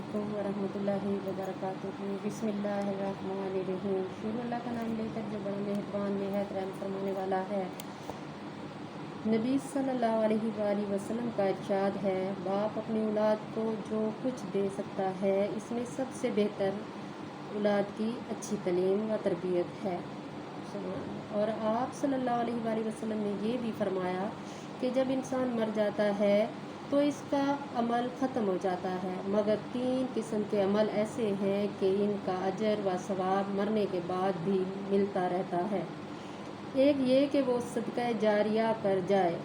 علیکم ورحمۃ اللہ وبرکاتہ۔ بسم اللہ الرحمن الرحیم۔ شروع اللہ کا نام لے کر جو بڑا مہربان نہایت رحم فرمانے والا ہے۔ نبی صلی اللہ علیہ وآلہ وسلم کا ارشاد ہے، باپ اپنی اولاد کو جو کچھ دے سکتا ہے اس میں سب سے بہتر اولاد کی اچھی تعلیم و تربیت ہے۔ اور آپ صلی اللہ علیہ وآلہ وسلم نے یہ بھی فرمایا کہ جب انسان مر جاتا ہے تو اس کا عمل ختم ہو جاتا ہے، مگر 3 قسم کے عمل ایسے ہیں کہ ان کا اجر و ثواب مرنے کے بعد بھی ملتا رہتا ہے۔ ایک یہ کہ وہ صدقہ جاریہ کر جائے،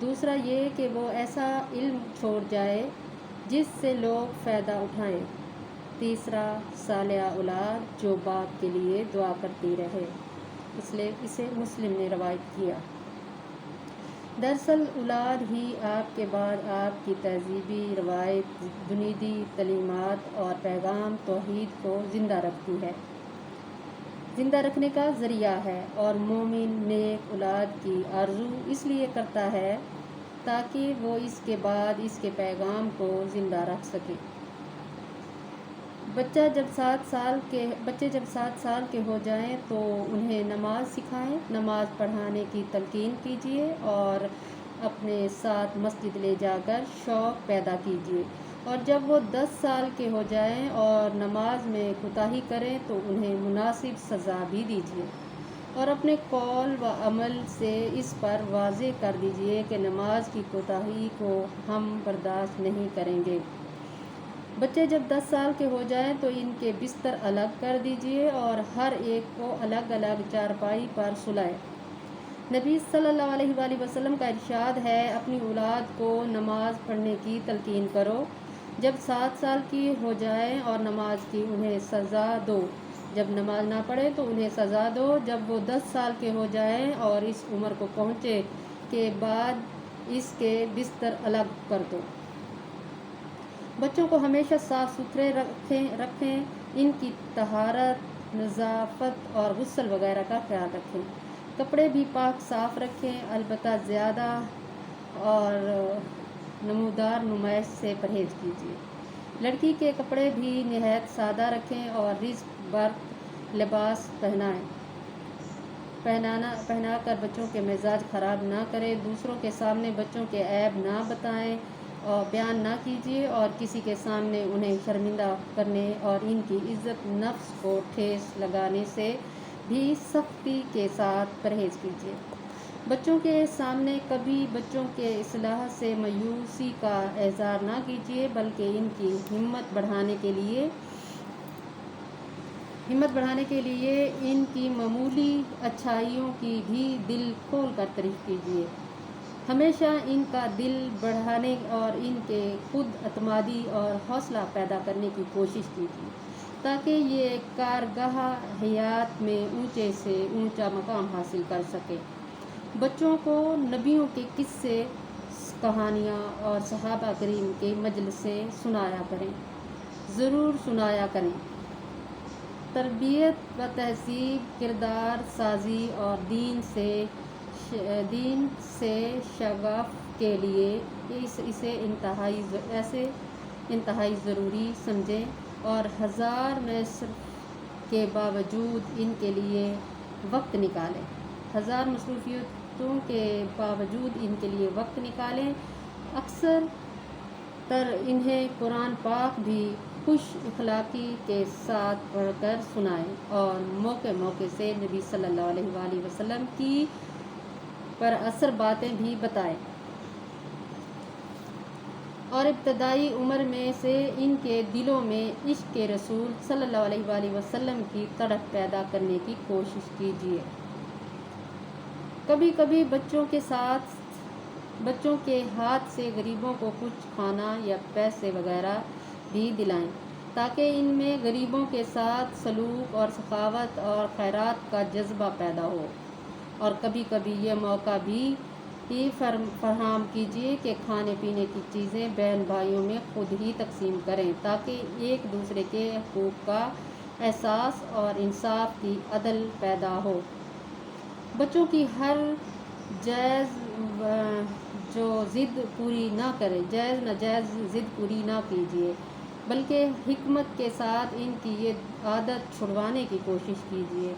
دوسرا یہ کہ وہ ایسا علم چھوڑ جائے جس سے لوگ فائدہ اٹھائیں، تیسرا صالح اولاد جو باپ کے لیے دعا کرتی رہے۔ اس لیے اسے مسلم نے روایت کیا۔ دراصل اولاد ہی آپ کے بعد آپ کی تہذیبی روایت، بنیادی تعلیمات اور پیغام توحید کو زندہ رکھتی ہے، زندہ رکھنے کا ذریعہ ہے، اور مومن نیک اولاد کی آرزو اس لیے کرتا ہے تاکہ وہ اس کے بعد اس کے پیغام کو زندہ رکھ سکے۔ بچے جب 7 سال کے ہو جائیں تو انہیں نماز سکھائیں، نماز پڑھانے کی تلقین کیجیے اور اپنے ساتھ مسجد لے جا کر شوق پیدا کیجیے، اور جب وہ 10 سال کے ہو جائیں اور نماز میں کوتاہی کریں تو انہیں مناسب سزا بھی دیجیے، اور اپنے قول و عمل سے اس پر واضح کر دیجیے کہ نماز کی کوتاہی کو ہم برداشت نہیں کریں گے۔ بچے جب 10 سال کے ہو جائیں تو ان کے بستر الگ کر دیجیے اور ہر ایک کو الگ الگ چارپائی پر سلائیں۔ نبی صلی اللہ علیہ وآلہ وسلم کا ارشاد ہے، اپنی اولاد کو نماز پڑھنے کی تلقین کرو، جب 7 سال کی ہو جائیں اور نماز کی انہیں سزا دو، جب نماز نہ پڑھے تو انہیں سزا دو، جب وہ 10 سال کے ہو جائیں اور اس عمر کو پہنچے کے بعد اس کے بستر الگ کر دو۔ بچوں کو ہمیشہ صاف ستھرے رکھیں، ان کی طہارت، نظافت اور غسل وغیرہ کا خیال رکھیں۔ کپڑے بھی پاک صاف رکھیں، البتہ زیادہ اور نمودار نمائش سے پرہیز کیجیے۔ لڑکی کے کپڑے بھی نہایت سادہ رکھیں اور رزق برق لباس پہنا کر بچوں کے مزاج خراب نہ کریں۔ دوسروں کے سامنے بچوں کے عیب نہ بتائیں اور بیان نہ کیجیے، اور کسی کے سامنے انہیں شرمندہ کرنے اور ان کی عزت نفس کو ٹھیس لگانے سے بھی سختی کے ساتھ پرہیز کیجیے۔ بچوں کے سامنے کبھی بچوں کے اصلاح سے مایوسی کا اظہار نہ کیجیے، بلکہ ان کی ہمت بڑھانے کے لیے ان کی معمولی اچھائیوں کی بھی دل کھول کر تعریف کیجیے۔ ہمیشہ ان کا دل بڑھانے اور ان کے خود اعتمادی اور حوصلہ پیدا کرنے کی کوشش کیجیے، تاکہ یہ کارگاہ حیات میں اونچے سے اونچا مقام حاصل کر سکے۔ بچوں کو نبیوں کے قصے، کہانیاں اور صحابہ کریم کے مجلسیں سنایا کریں، ضرور سنایا کریں۔ تربیت و تہذیب، کردار سازی اور دین سے شغاف کے لیے اسے انتہائی ضروری سمجھیں، اور ہزار مصروفیات کے باوجود ان کے لیے وقت نکالیں۔ اکثر تر انہیں قرآن پاک بھی خوش اخلاقی کے ساتھ پڑھ کر سنائیں، اور موقع سے نبی صلی اللہ علیہ وآلہ وسلم کی پر اثر باتیں بھی بتائیں، اور ابتدائی عمر میں سے ان کے دلوں میں عشق رسول صلی اللہ علیہ وآلہ وسلم کی تڑپ پیدا کرنے کی کوشش کیجیے۔ کبھی کبھی بچوں کے ہاتھ سے غریبوں کو کچھ کھانا یا پیسے وغیرہ بھی دلائیں، تاکہ ان میں غریبوں کے ساتھ سلوک اور سخاوت اور خیرات کا جذبہ پیدا ہو، اور کبھی کبھی یہ موقع بھی فراہم کیجیے کہ کھانے پینے کی چیزیں بہن بھائیوں میں خود ہی تقسیم کریں، تاکہ ایک دوسرے کے حقوق کا احساس اور انصاف کی عدل پیدا ہو۔ بچوں کی ہر جائز ناجائز ضد پوری نہ کیجیے، بلکہ حکمت کے ساتھ ان کی یہ عادت چھڑوانے کی کوشش کیجیے۔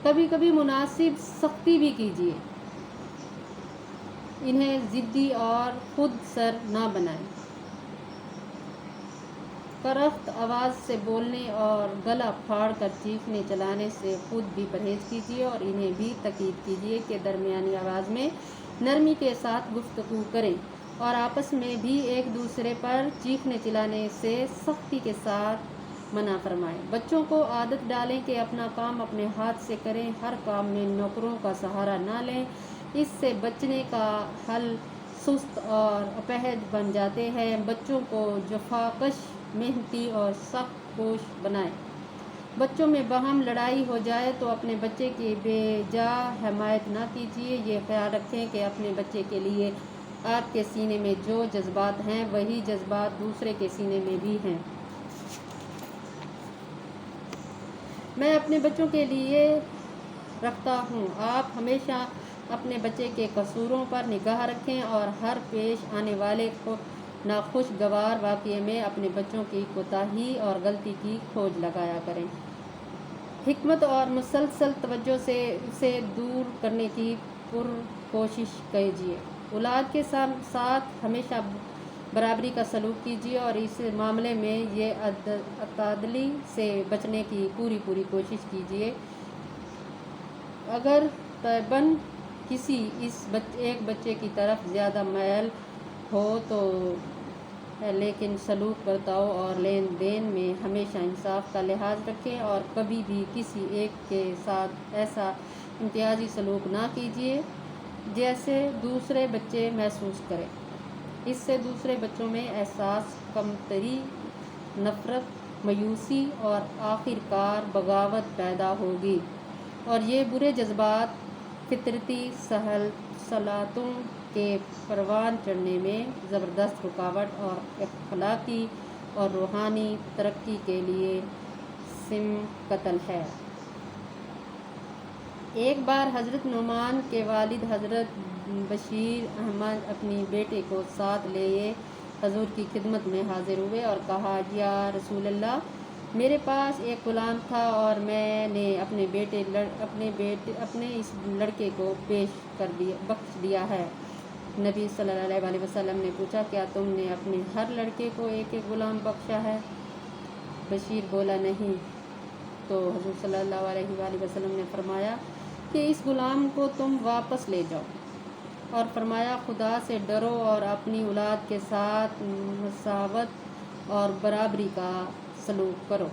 کبھی کبھی مناسب سختی بھی کیجیے، انہیں ضدی اور خود سر نہ بنائیں۔ کرخت آواز سے بولنے اور گلا پھاڑ کر چیخنے چلانے سے خود بھی پرہیز کیجیے اور انہیں بھی تاکید کیجیے کہ درمیانی آواز میں نرمی کے ساتھ گفتگو کریں اور آپس میں بھی ایک دوسرے پر چیخنے چلانے سے سختی کے ساتھ منع فرمائیں۔ بچوں کو عادت ڈالیں کہ اپنا کام اپنے ہاتھ سے کریں، ہر کام میں نوکروں کا سہارا نہ لیں۔ اس سے بچنے کا حل سست اور اپہج بن جاتے ہیں۔ بچوں کو جفاکش، محنتی اور سخت کوش بنائیں۔ بچوں میں باہم لڑائی ہو جائے تو اپنے بچے کی بے جا حمایت نہ کیجیے۔ یہ خیال رکھیں کہ اپنے بچے کے لیے آپ کے سینے میں جو جذبات ہیں وہی جذبات دوسرے کے سینے میں بھی ہیں۔ میں اپنے بچوں کے لیے رکھتا ہوں۔ آپ ہمیشہ اپنے بچے کے قصوروں پر نگاہ رکھیں اور ہر پیش آنے والے ناخوشگوار واقعے میں اپنے بچوں کی کوتاہی اور غلطی کی کھوج لگایا کریں۔ حکمت اور مسلسل توجہ سے اسے دور کرنے کی پرکوشش کیجیے۔ اولاد کے ساتھ ہمیشہ برابری کا سلوک کیجیے اور اس معاملے میں یہ تعدلی سے بچنے کی پوری کوشش کیجیے۔ اگر طبعاً کسی ایک بچے کی طرف زیادہ میل ہو تو لیکن سلوک، برتاؤ اور لین دین میں ہمیشہ انصاف کا لحاظ رکھیں اور کبھی بھی کسی ایک کے ساتھ ایسا امتیازی سلوک نہ کیجیے جیسے دوسرے بچے محسوس کریں۔ اس سے دوسرے بچوں میں احساس کمتری، نفرت، مایوسی اور آخر کار بغاوت پیدا ہوگی اور یہ برے جذبات فطرتی صلاحیتوں کے پروان چڑھنے میں زبردست رکاوٹ اور اخلاقی اور روحانی ترقی کے لیے سم قتل ہے۔ ایک بار حضرت نعمان کے والد حضرت بشیر احمد اپنی بیٹے کو ساتھ لیے حضور کی خدمت میں حاضر ہوئے اور کہا، یا رسول اللہ، میرے پاس ایک غلام تھا اور میں نے اپنے اس لڑکے کو بخش دیا ہے۔ نبی صلی اللہ علیہ وسلم نے پوچھا، کیا تم نے اپنے ہر لڑکے کو ایک ایک غلام بخشا ہے؟ بشیر بولا، نہیں۔ تو حضور صلی اللہ علیہ وسلم نے فرمایا کہ اس غلام کو تم واپس لے جاؤ اور فرمایا، خدا سے ڈرو اور اپنی اولاد کے ساتھ مساوات اور برابری کا سلوک کرو۔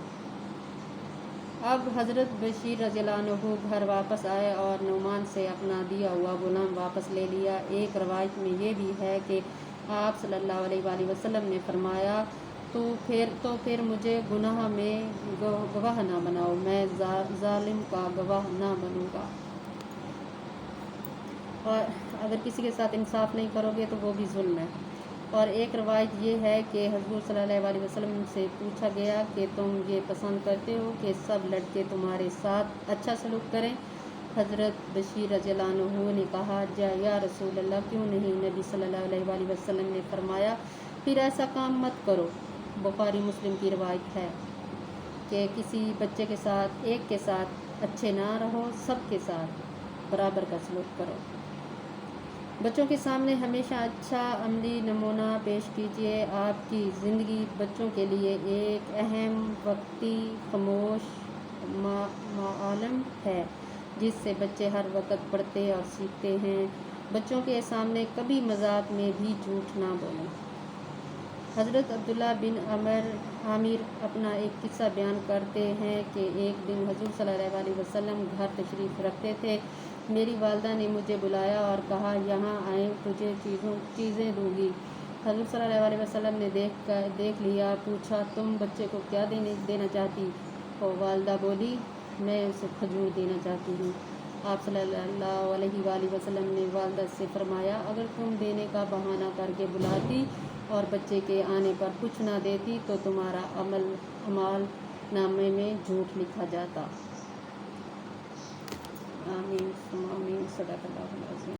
اب حضرت بشیر رضی اللہ عنہ گھر واپس آئے اور نعمان سے اپنا دیا ہوا غلام واپس لے لیا۔ ایک روایت میں یہ بھی ہے کہ آپ صلی اللہ علیہ وسلم نے فرمایا، تو پھر مجھے گناہ میں گواہ نہ بناؤ، میں ظالم کا گواہ نہ بنوں گا۔ اور اگر کسی کے ساتھ انصاف نہیں کرو گے تو وہ بھی ظلم ہے۔ اور ایک روایت یہ ہے کہ حضور صلی اللہ علیہ وسلم سے پوچھا گیا کہ تم یہ پسند کرتے ہو کہ سب لڑکے تمہارے ساتھ اچھا سلوک کریں؟ حضرت بشیر رضی اللہ عنہ نے کہا، یا رسول اللہ، کیوں نہیں؟ نبی صلی اللہ علیہ وسلم نے فرمایا، پھر ایسا کام مت کرو۔ بخاری مسلم کی روایت ہے کہ کسی بچے کے ساتھ ایک کے ساتھ اچھے نہ رہو، سب کے ساتھ برابر کا سلوک کرو۔ بچوں کے سامنے ہمیشہ اچھا عملی نمونہ پیش کیجیے۔ آپ کی زندگی بچوں کے لیے ایک اہم وقتی خاموش معلم ہے جس سے بچے ہر وقت پڑھتے اور سیکھتے ہیں۔ بچوں کے سامنے کبھی مذاق میں بھی جھوٹ نہ بولیں۔ حضرت عبداللہ بن عامر اپنا ایک قصہ بیان کرتے ہیں کہ ایک دن حضور صلی اللہ علیہ وسلم گھر تشریف رکھتے تھے۔ میری والدہ نے مجھے بلایا اور کہا، یہاں آئیں، تجھے چیزیں دوں گی۔ حضور صلی اللہ علیہ وسلم نے دیکھ لیا، پوچھا، تم بچے کو کیا دینا چاہتی ہو؟ والدہ بولی، میں اسے کھجور دینا چاہتی ہوں۔ آپ صلی اللہ علیہ وسلم نے والدہ سے فرمایا، اگر تم دینے کا بہانہ کر کے بلاتی اور بچے کے آنے پر کچھ نہ دیتی تو تمہارا اعمال نامے میں جھوٹ لکھا جاتا۔ آمین ثم آمین۔ صدق اللہ العظیم۔